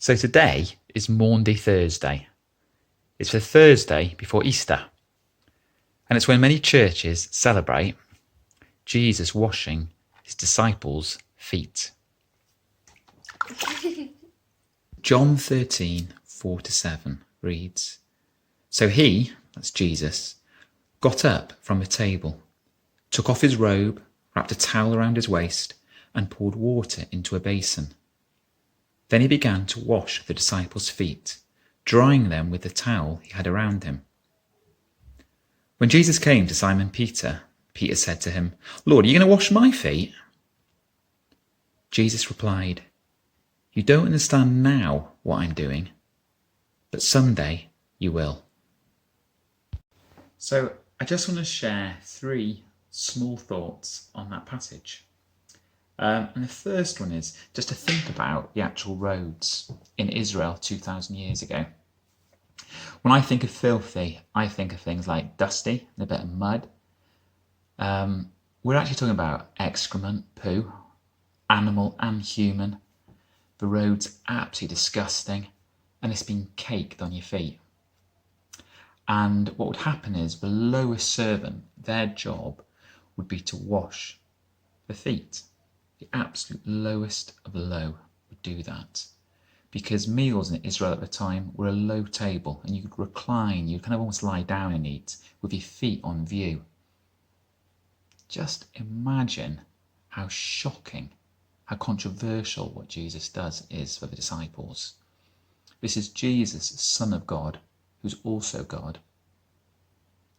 So today is Maundy Thursday. It's the Thursday before Easter. And it's when many churches celebrate Jesus washing his disciples' feet. John 13:4-7 reads, So he, that's Jesus, got up from the table, took off his robe, wrapped a towel around his waist, and poured water into a basin. Then he began to wash the disciples' feet, drying them with the towel he had around him. When Jesus came to Simon Peter, Peter said to him, Lord, are you going to wash my feet? Jesus replied, You don't understand now what I'm doing, but someday you will. So I just want to share 3 small thoughts on that passage. And the first one is just to think about the actual roads in Israel 2,000 years ago. When I think of filthy, I think of things like dusty and a bit of mud. We're actually talking about excrement, poo, animal and human. The road's absolutely disgusting and it's been caked on your feet. And what would happen is the lowest servant, their job would be to wash the feet. The absolute lowest of the low would do that. Because meals in Israel at the time were a low table and you could recline, you kind of almost lie down and eat with your feet on view. Just imagine how shocking, how controversial what Jesus does is for the disciples. This is Jesus, Son of God, who's also God,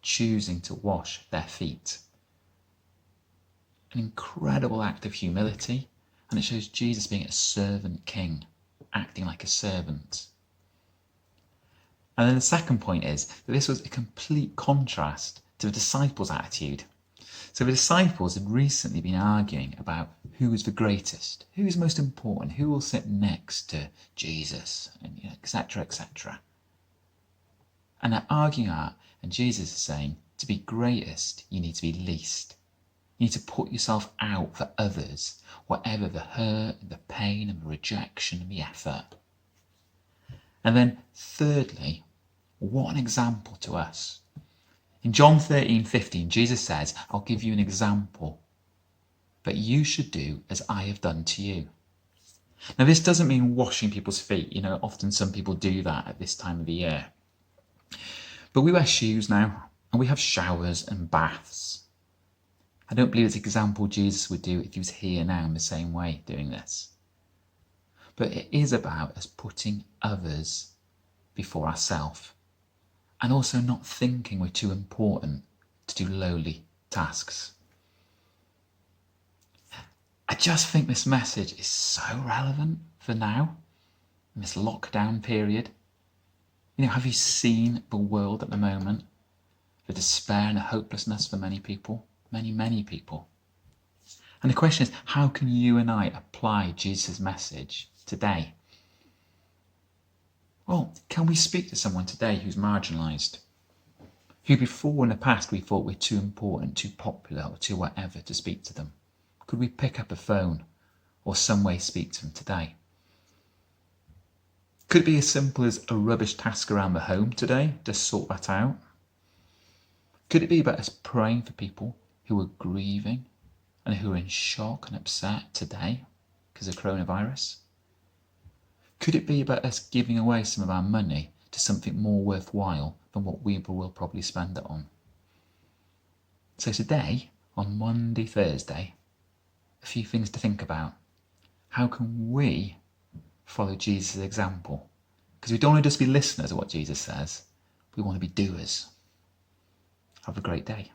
choosing to wash their feet. An incredible act of humility, and it shows Jesus being a servant king, acting like a servant. And then the second point is that this was a complete contrast to the disciples' attitude. So the disciples had recently been arguing about who is the greatest, who is most important, who will sit next to Jesus, and etc., etc. And they're arguing out, and Jesus is saying, to be greatest, you need to be least. You need to put yourself out for others, whatever the hurt, the pain, and the rejection, and the effort. And then thirdly, what an example to us. In John 13:15, Jesus says, I'll give you an example, but you should do as I have done to you. Now, this doesn't mean washing people's feet. Often some people do that at this time of the year. But we wear shoes now, and we have showers and baths. I don't believe it's an example Jesus would do if he was here now in the same way doing this. But it is about us putting others before ourselves, and also not thinking we're too important to do lowly tasks. I just think this message is so relevant for now, in this lockdown period. Have you seen the world at the moment? The despair and the hopelessness for many people, many people. And the question is, how can you and I apply Jesus' message today? Well, can we speak to someone today who's marginalised? Who before in the past we thought were too important, too popular, or too whatever to speak to them? Could we pick up a phone or some way speak to them today? Could it be as simple as a rubbish task around the home today, just sort that out? Could it be about us praying for people who are grieving and who are in shock and upset today because of coronavirus? Could it be about us giving away some of our money to something more worthwhile than what we will probably spend it on? So today, on Maundy Thursday, a few things to think about. How can we follow Jesus' example? Because we don't want to just be listeners of what Jesus says. We want to be doers. Have a great day.